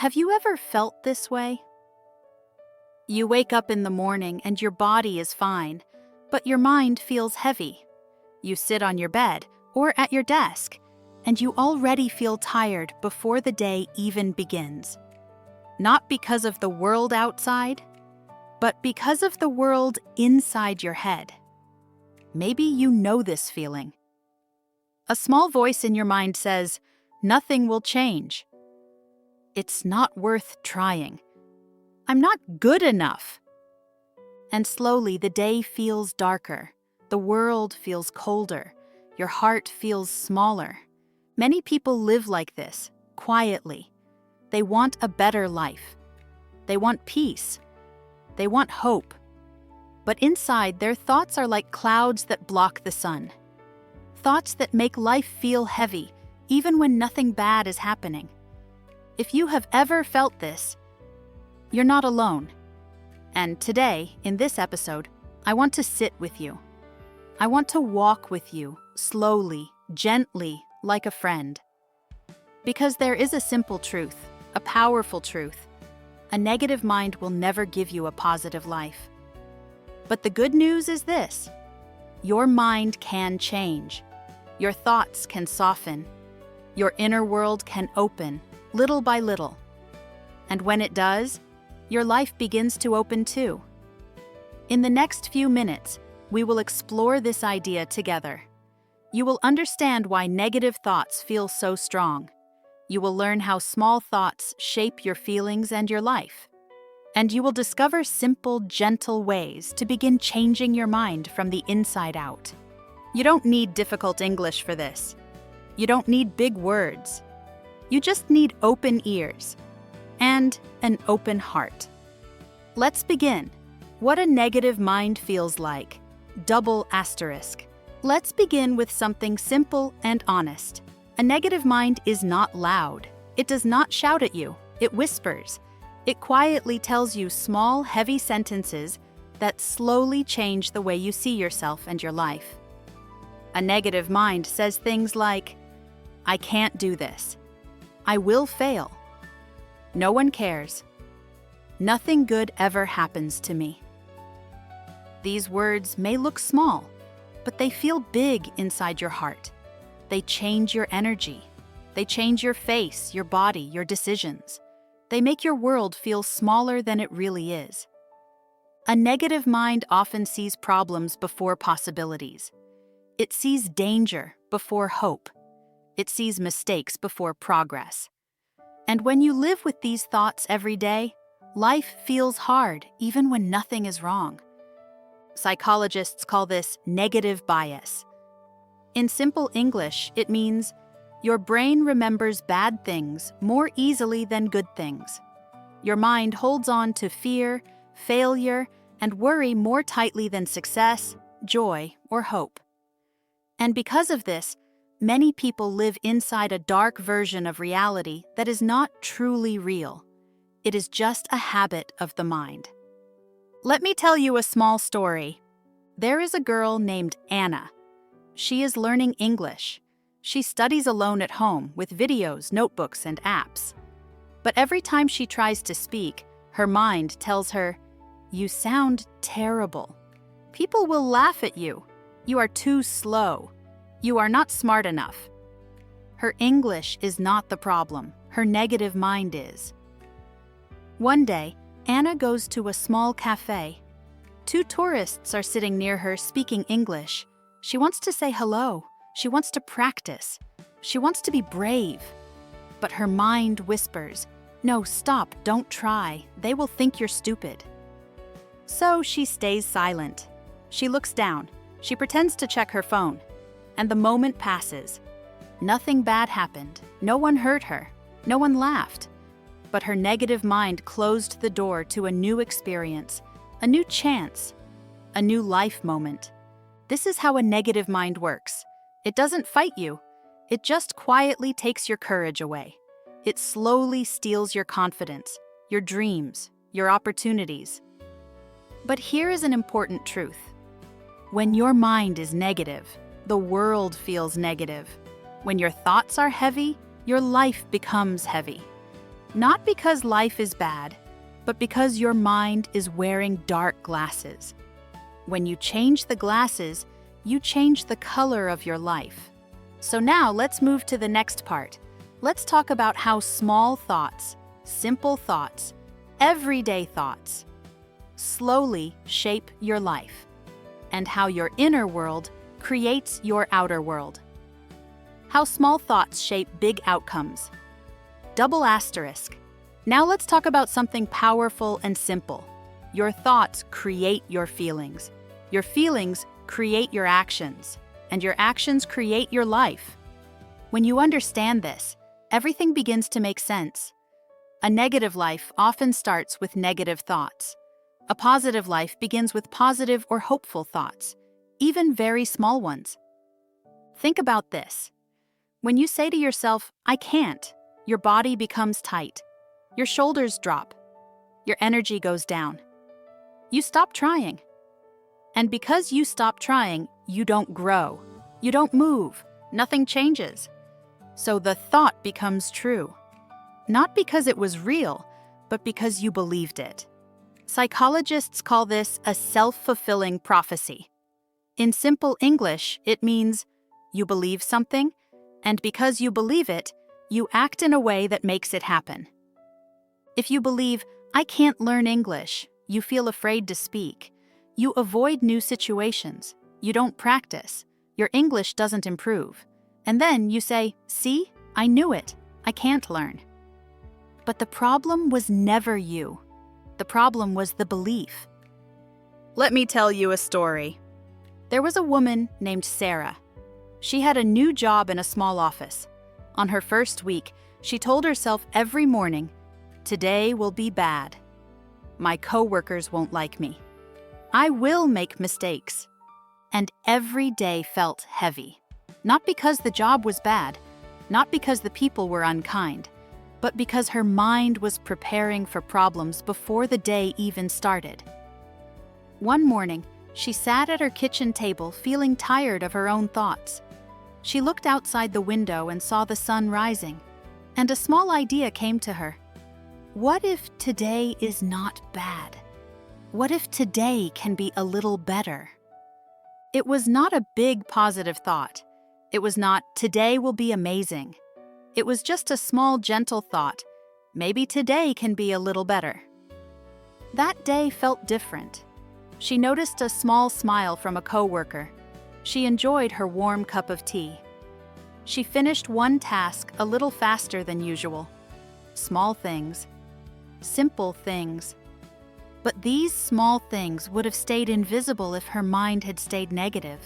Have you ever felt this way? You wake up in the morning and your body is fine, but your mind feels heavy. You sit on your bed or at your desk, and you already feel tired before the day even begins. Not because of the world outside, but because of the world inside your head. Maybe you know this feeling. A small voice in your mind says, "Nothing will change. It's not worth trying. I'm not good enough." And slowly the day feels darker. The world feels colder. Your heart feels smaller. Many people live like this, quietly. They want a better life. They want peace. They want hope. But inside, their thoughts are like clouds that block the sun. Thoughts that make life feel heavy, even when nothing bad is happening. If you have ever felt this, you're not alone. And today, in this episode, I want to sit with you. I want to walk with you, slowly, gently, like a friend. Because there is a simple truth, a powerful truth. A negative mind will never give you a positive life. But the good news is this: your mind can change. Your thoughts can soften. Your inner world can open, little by little. And when it does, your life begins to open too. In the next few minutes, we will explore this idea together. You will understand why negative thoughts feel so strong. You will learn how small thoughts shape your feelings and your life. And you will discover simple, gentle ways to begin changing your mind from the inside out. You don't need difficult English for this. You don't need big words. You just need open ears and an open heart. Let's begin. What a negative mind feels like. Double asterisk. Let's begin with something simple and honest. A negative mind is not loud. It does not shout at you. It whispers. It quietly tells you small, heavy sentences that slowly change the way you see yourself and your life. A negative mind says things like, "I can't do this. I will fail. No one cares. Nothing good ever happens to me." These words may look small, but they feel big inside your heart. They change your energy. They change your face, your body, your decisions. They make your world feel smaller than it really is. A negative mind often sees problems before possibilities. It sees danger before hope. It sees mistakes before progress. And when you live with these thoughts every day, life feels hard even when nothing is wrong. Psychologists call this negative bias. In simple English, it means your brain remembers bad things more easily than good things. Your mind holds on to fear, failure, and worry more tightly than success, joy, or hope. And because of this, many people live inside a dark version of reality that is not truly real. It is just a habit of the mind. Let me tell you a small story. There is a girl named Anna. She is learning English. She studies alone at home with videos, notebooks, and apps. But every time she tries to speak, her mind tells her, "You sound terrible. People will laugh at you. You are too slow. You are not smart enough." Her English is not the problem. Her negative mind is. One day, Anna goes to a small cafe. Two tourists are sitting near her speaking English. She wants to say hello. She wants to practice. She wants to be brave. But her mind whispers, "No, stop, don't try. They will think you're stupid." So she stays silent. She looks down. She pretends to check her phone. And the moment passes. Nothing bad happened. No one hurt her. No one laughed. But her negative mind closed the door to a new experience, a new chance, a new life moment. This is how a negative mind works. It doesn't fight you. It just quietly takes your courage away. It slowly steals your confidence, your dreams, your opportunities. But here is an important truth. When your mind is negative, the world feels negative. When your thoughts are heavy, your life becomes heavy. Not because life is bad, but because your mind is wearing dark glasses. When you change the glasses, you change the color of your life. So now let's move to the next part. Let's talk about how small thoughts, simple thoughts, everyday thoughts, slowly shape your life, and how your inner world creates your outer world. How small thoughts shape big outcomes. Double asterisk. Now let's talk about something powerful and simple. Your thoughts create your feelings. Your feelings create your actions, and your actions create your life. When you understand this, everything begins to make sense. A negative life often starts with negative thoughts. A positive life begins with positive or hopeful thoughts, even very small ones. Think about this. When you say to yourself, "I can't," your body becomes tight. Your shoulders drop. Your energy goes down. You stop trying. And because you stop trying, you don't grow. You don't move. Nothing changes. So the thought becomes true. Not because it was real, but because you believed it. Psychologists call this a self-fulfilling prophecy. In simple English, it means you believe something, and because you believe it, you act in a way that makes it happen. If you believe, "I can't learn English," you feel afraid to speak. You avoid new situations. You don't practice. Your English doesn't improve. And then you say, "See, I knew it. I can't learn." But the problem was never you. The problem was the belief. Let me tell you a story. There was a woman named Sarah. She had a new job in a small office. On her first week, she told herself every morning, "Today will be bad. My coworkers won't like me. I will make mistakes." And every day felt heavy. Not because the job was bad, not because the people were unkind, but because her mind was preparing for problems before the day even started. One morning, she sat at her kitchen table feeling tired of her own thoughts. She looked outside the window and saw the sun rising, and a small idea came to her. What if today is not bad? What if today can be a little better? It was not a big positive thought. It was not, "Today will be amazing." It was just a small, gentle thought. Maybe today can be a little better. That day felt different. She noticed a small smile from a coworker. She enjoyed her warm cup of tea. She finished one task a little faster than usual. Small things. Simple things. But these small things would have stayed invisible if her mind had stayed negative.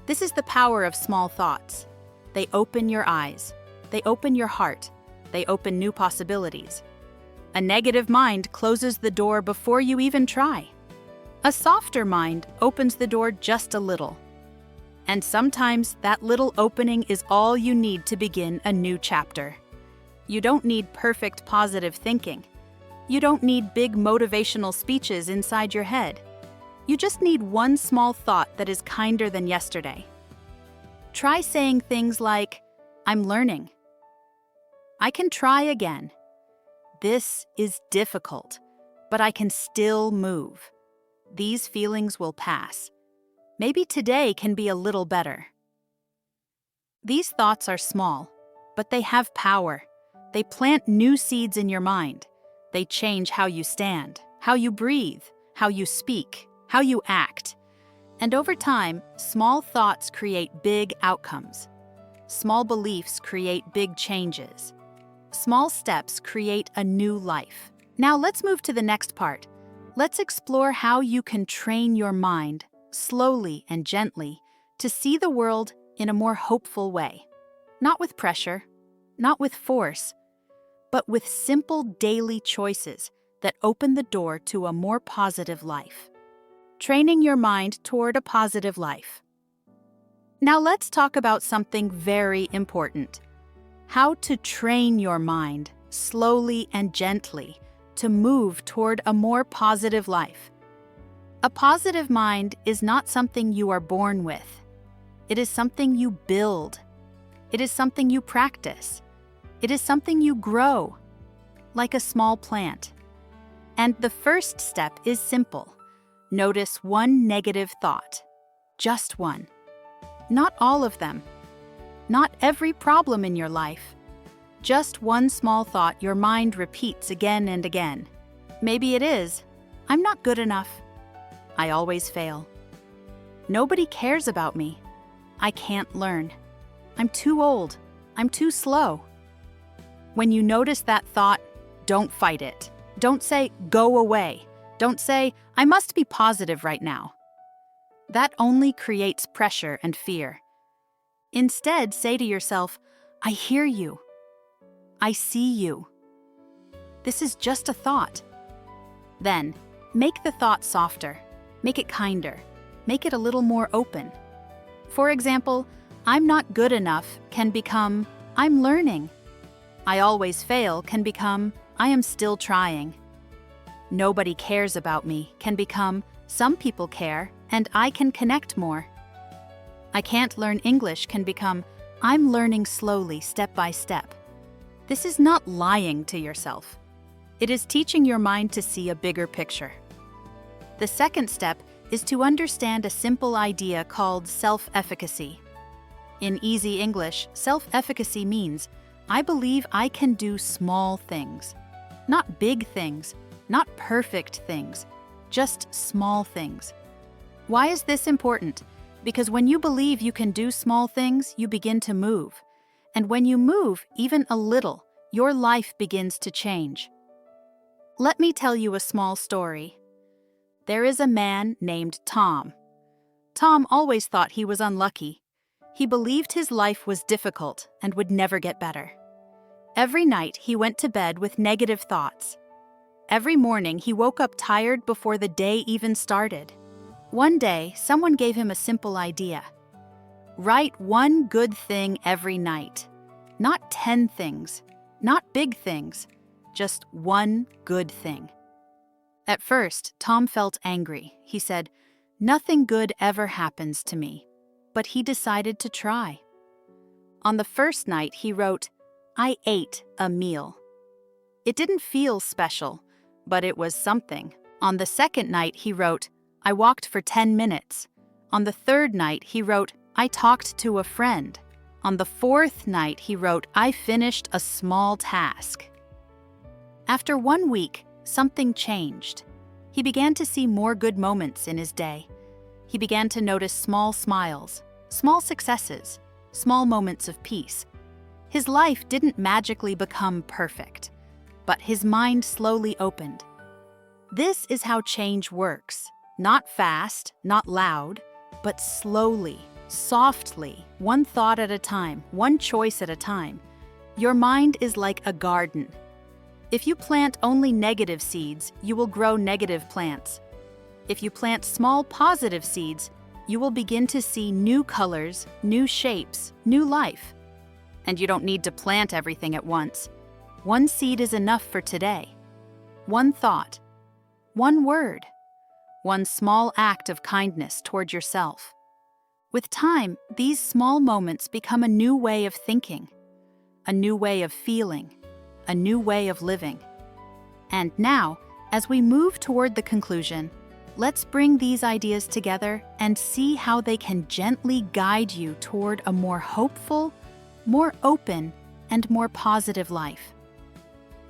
This is the power of small thoughts. They open your eyes. They open your heart. They open new possibilities. A negative mind closes the door before you even try. A softer mind opens the door just a little. And sometimes that little opening is all you need to begin a new chapter. You don't need perfect positive thinking. You don't need big motivational speeches inside your head. You just need one small thought that is kinder than yesterday. Try saying things like, "I'm learning. I can try again. This is difficult, but I can still move. These feelings will pass. Maybe today can be a little better." These thoughts are small, but they have power. They plant new seeds in your mind. They change how you stand, how you breathe, how you speak, how you act. And over time, small thoughts create big outcomes. Small beliefs create big changes. Small steps create a new life. Now let's move to the next part. Let's explore how you can train your mind, slowly and gently, to see the world in a more hopeful way. Not with pressure, not with force, but with simple daily choices that open the door to a more positive life. Training your mind toward a positive life. Now let's talk about something very important. How to train your mind, slowly and gently, to move toward a more positive life. A positive mind is not something you are born with. It is something you build. It is something you practice. It is something you grow. like a small plant. And the first step is simple. Notice one negative thought. Just one. Not all of them. Not every problem in your life. Just one small thought your mind repeats again and again. Maybe it is, I'm not good enough. I always fail. Nobody cares about me. I can't learn. I'm too old. I'm too slow. When you notice that thought, don't fight it. Don't say, go away. Don't say, I must be positive right now. That only creates pressure and fear. Instead, say to yourself, I hear you. I see you. This is just a thought. Then, make the thought softer. Make it kinder. Make it a little more open. For example, I'm not good enough can become, I'm learning. I always fail can become, I am still trying. Nobody cares about me can become, some people care, and I can connect more. I can't learn English can become, I'm learning slowly, step by step. This is not lying to yourself. It is teaching your mind to see a bigger picture. The second step is to understand a simple idea called self-efficacy. In easy English, self-efficacy means, I believe I can do small things. Not big things, not perfect things, just small things. Why is this important? Because when you believe you can do small things, you begin to move. And when you move, even a little, your life begins to change. Let me tell you a small story. There is a man named Tom. Tom always thought he was unlucky. He believed his life was difficult and would never get better. Every night he went to bed with negative thoughts. Every morning he woke up tired before the day even started. One day, someone gave him a simple idea. Write one good thing every night. Not 10 things, not big things, just one good thing. At first, Tom felt angry. He said, nothing good ever happens to me. But he decided to try. On the first night, he wrote, I ate a meal. It didn't feel special, but it was something. On the second night, he wrote, I walked for 10 minutes. On the third night, he wrote, I talked to a friend. On the fourth night, he wrote, I finished a small task. After 1 week, something changed. He began to see more good moments in his day. He began to notice small smiles, small successes, small moments of peace. His life didn't magically become perfect, but his mind slowly opened. This is how change works. Not fast, not loud, but slowly, softly, one thought at a time, one choice at a time. Your mind is like a garden. If you plant only negative seeds, you will grow negative plants. If you plant small positive seeds, you will begin to see new colors, new shapes, new life. And you don't need to plant everything at once. One seed is enough for today. One thought, one word, one small act of kindness toward yourself. With time, these small moments become a new way of thinking, a new way of feeling, a new way of living. And now, as we move toward the conclusion, let's bring these ideas together and see how they can gently guide you toward a more hopeful, more open, and more positive life.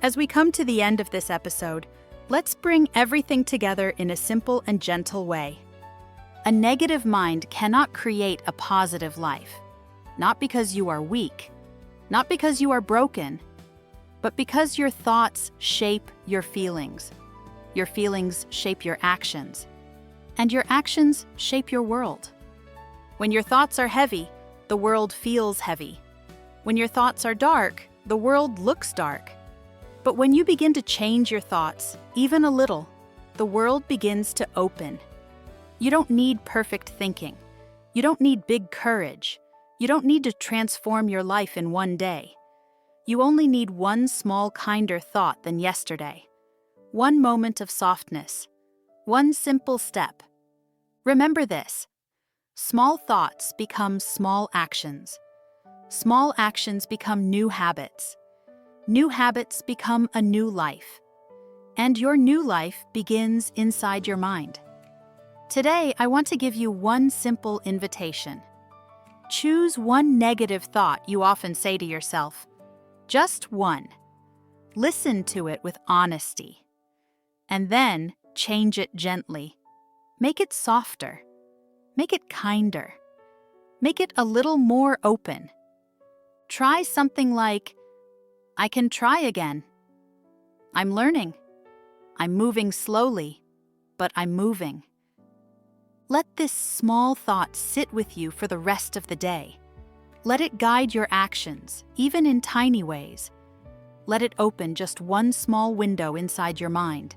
As we come to the end of this episode, let's bring everything together in a simple and gentle way. A negative mind cannot create a positive life, not because you are weak, not because you are broken, but because your thoughts shape your feelings. Your feelings shape your actions, and your actions shape your world. When your thoughts are heavy, the world feels heavy. When your thoughts are dark, the world looks dark. But when you begin to change your thoughts, even a little, the world begins to open. You don't need perfect thinking. You don't need big courage. You don't need to transform your life in one day. You only need one small, kinder thought than yesterday. One moment of softness. One simple step. Remember this. Small thoughts become small actions. Small actions become new habits. new habits become a new life. And your new life begins inside your mind. Today, I want to give you one simple invitation. Choose one negative thought you often say to yourself. Just one. Listen to it with honesty. And then change it gently. Make it softer. Make it kinder. Make it a little more open. Try something like, I can try again. I'm learning. I'm moving slowly, but I'm moving. Let this small thought sit with you for the rest of the day. Let it guide your actions, even in tiny ways. Let it open just one small window inside your mind.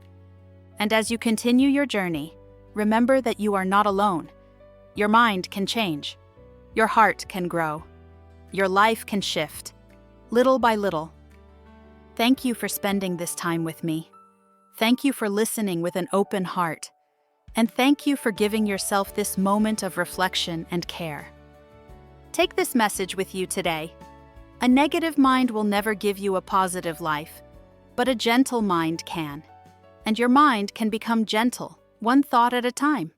And as you continue your journey, remember that you are not alone. Your mind can change. Your heart can grow. Your life can shift, little by little. Thank you for spending this time with me. Thank you for listening with an open heart. And thank you for giving yourself this moment of reflection and care. Take this message with you today. A negative mind will never give you a positive life, but a gentle mind can. And your mind can become gentle, one thought at a time.